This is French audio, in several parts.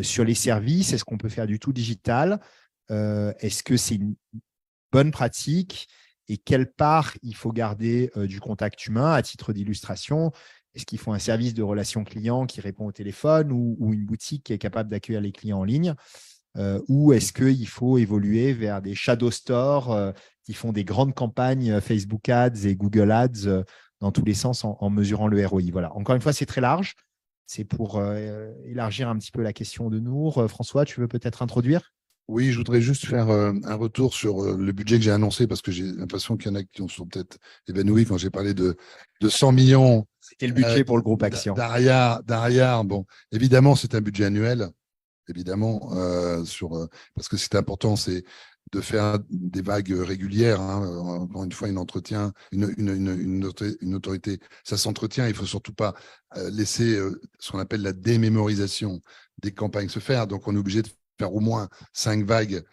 Sur les services, est-ce qu'on peut faire du tout digital? Est-ce que c'est une bonne pratique? Et quelle part il faut garder du contact humain à titre d'illustration? Est-ce qu'il faut un service de relation client qui répond au téléphone ou une boutique qui est capable d'accueillir les clients en ligne? Ou est-ce qu'il faut évoluer vers des shadow stores qui font des grandes campagnes Facebook Ads et Google Ads dans tous les sens en mesurant le ROI? Voilà. Encore une fois, c'est très large. C'est pour élargir un petit peu la question de Nour. François, tu veux peut-être introduire? Oui, je voudrais juste faire un retour sur le budget que j'ai annoncé parce que j'ai l'impression qu'il y en a qui sont peut-être évanouis quand j'ai parlé de 100 millions C'était le budget pour le groupe Action. derrière. Bon, évidemment, c'est un budget annuel, évidemment, parce que c'est important, c'est de faire des vagues régulières. Encore une fois, une autorité, ça s'entretient. Il ne faut surtout pas laisser ce qu'on appelle la démémorisation des campagnes se faire. Donc, on est obligé de faire au moins 5 vagues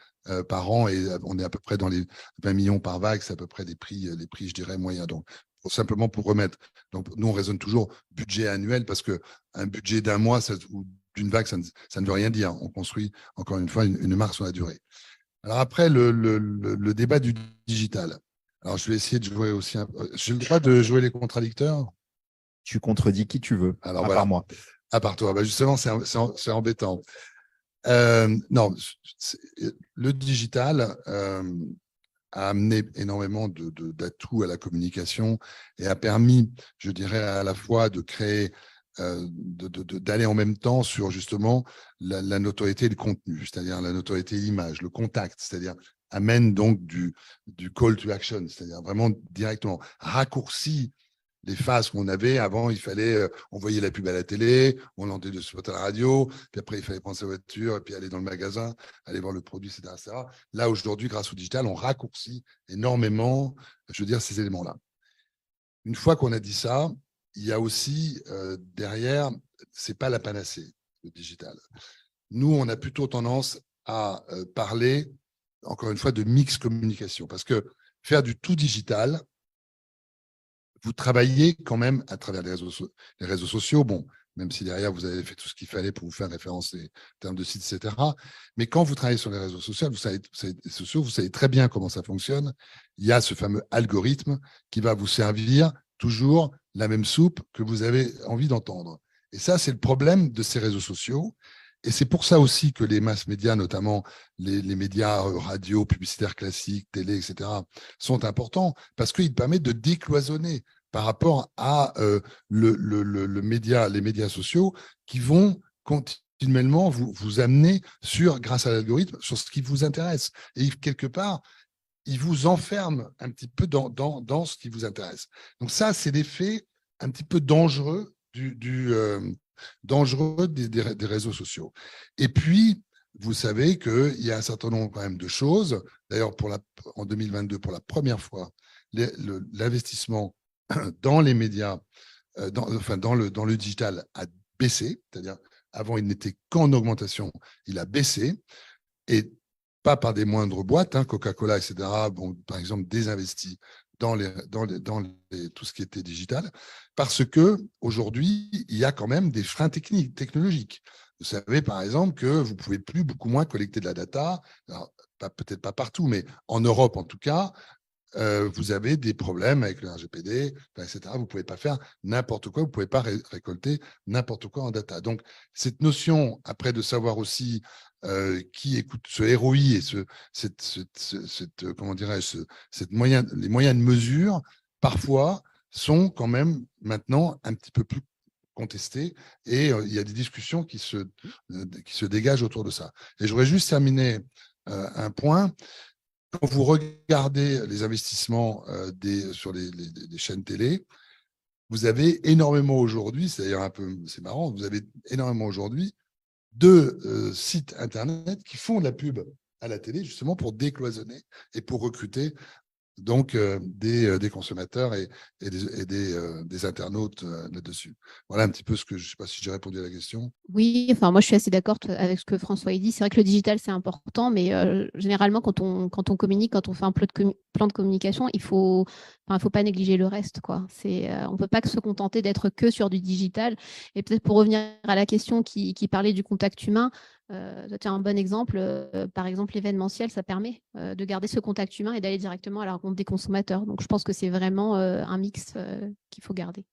par an et on est à peu près dans les 20 millions par vague. C'est à peu près les prix, je dirais, moyens. Donc, simplement pour remettre. Donc, nous, on raisonne toujours budget annuel parce qu'un budget d'un mois ou d'une vague, ça ne veut rien dire. On construit, encore une fois, une marque sur la durée. Alors après, le débat du digital. Alors, je vais essayer de jouer aussi. J'ai le droit de jouer les contradicteurs? Tu contredis qui tu veux, Alors, à voilà. part moi. À part toi. Justement, c'est embêtant. Non, le digital a amené énormément d'atouts à la communication et a permis, je dirais, à la fois de créer, d'aller en même temps sur justement la notoriété et le contenu, c'est-à-dire la notoriété et l'image, le contact, c'est-à-dire amène donc du call to action, c'est-à-dire vraiment directement raccourci les phases qu'on avait. Avant, il fallait envoyer la pub à la télé, on landait le spot à la radio, puis après, il fallait prendre sa voiture et puis aller dans le magasin, aller voir le produit, etc. etc. Là, aujourd'hui, grâce au digital, on raccourcit énormément, je veux dire, ces éléments-là. Une fois qu'on a dit ça, il y a aussi derrière, c'est pas la panacée, le digital. Nous, on a plutôt tendance à parler, encore une fois, de mix communication, parce que faire du tout digital, vous travaillez quand même à travers les réseaux sociaux, bon, même si derrière vous avez fait tout ce qu'il fallait pour vous faire référencer en termes de sites, etc. Mais quand vous travaillez sur les réseaux sociaux, vous savez très bien comment ça fonctionne. Il y a ce fameux algorithme qui va vous servir toujours la même soupe que vous avez envie d'entendre. Et ça, c'est le problème de ces réseaux sociaux. Et c'est pour ça aussi que les masses médias, notamment les médias radio, publicitaires classiques, télé, etc., sont importants parce qu'ils permettent de décloisonner par rapport à les médias sociaux qui vont continuellement vous amener grâce à l'algorithme, sur ce qui vous intéresse. Et quelque part, ils vous enferment un petit peu dans ce qui vous intéresse. Donc ça, c'est l'effet un petit peu dangereux des réseaux sociaux. Et puis, vous savez qu'il y a un certain nombre quand même de choses. D'ailleurs, en 2022, pour la première fois, l'investissement dans les médias, dans le digital a baissé. C'est-à-dire, avant, il n'était qu'en augmentation. Il a baissé. Et pas par des moindres boîtes, Coca-Cola, etc., bon, par exemple, désinvestit dans tout ce qui était digital, parce que aujourd'hui, il y a quand même des freins technologiques. Vous savez, par exemple, que vous ne pouvez plus beaucoup moins collecter de la data, peut-être pas partout, mais en Europe en tout cas, vous avez des problèmes avec le RGPD, etc. Vous ne pouvez pas faire n'importe quoi, vous ne pouvez pas récolter n'importe quoi en data. Donc, cette notion, après, de savoir aussi qui écoute ce ROI et comment dirais-je, les moyens de mesure, parfois, sont quand même maintenant un petit peu plus contestés et il y a des discussions qui se dégagent autour de ça. Et je voudrais juste terminer un point. Quand vous regardez les investissements sur les chaînes télé, vous avez énormément aujourd'hui, c'est d'ailleurs c'est marrant, vous avez énormément aujourd'hui de sites Internet qui font de la pub à la télé justement pour décloisonner et pour recruter donc des consommateurs et des internautes là-dessus. Voilà un petit peu je ne sais pas si j'ai répondu à la question. Oui, enfin moi je suis assez d'accord avec ce que François a dit. C'est vrai que le digital c'est important, mais généralement quand on communique, quand on fait un plan de communication, il faut pas négliger le reste, quoi. On ne peut pas se contenter d'être que sur du digital. Et peut-être pour revenir à la question qui parlait du contact humain, Tu as un bon exemple. Par exemple, l'événementiel, ça permet de garder ce contact humain et d'aller directement à la rencontre des consommateurs. Donc, je pense que c'est vraiment un mix qu'il faut garder.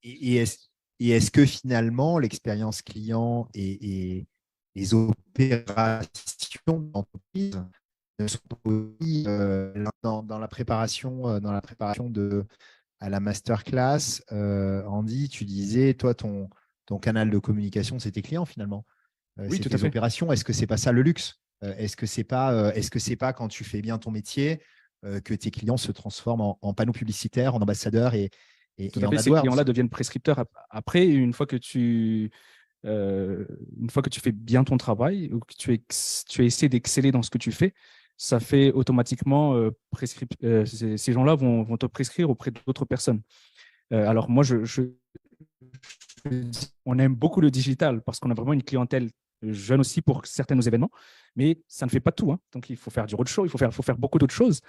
Et est-ce que finalement, l'expérience client et les opérations d'entreprise ne sont pas aussi, dans la préparation, à la masterclass, Andy, tu disais, toi, ton canal de communication, c'est tes clients finalement. Oui, C'est tout à tes fait. opérations. Est-ce que c'est pas ça le luxe? Est-ce que c'est pas quand tu fais bien ton métier que tes clients se transforment en panneaux publicitaires, en ambassadeurs et Tout à en fait. Ces AdWords? clients-là deviennent prescripteurs après, une fois que tu fais bien ton travail ou que tu essaies d'exceller dans ce que tu fais, ça fait automatiquement ces gens-là vont te prescrire auprès d'autres personnes. Alors moi, on aime beaucoup le digital parce qu'on a vraiment une clientèle jeune aussi pour certains de nos événements, mais ça ne fait pas tout, hein. Donc il faut faire du roadshow, il faut faire beaucoup d'autres choses,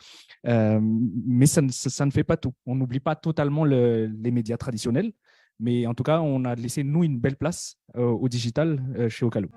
mais ça ne fait pas tout. On n'oublie pas totalement les médias traditionnels, mais en tout cas, on a laissé, nous, une belle place au digital chez Ocalo.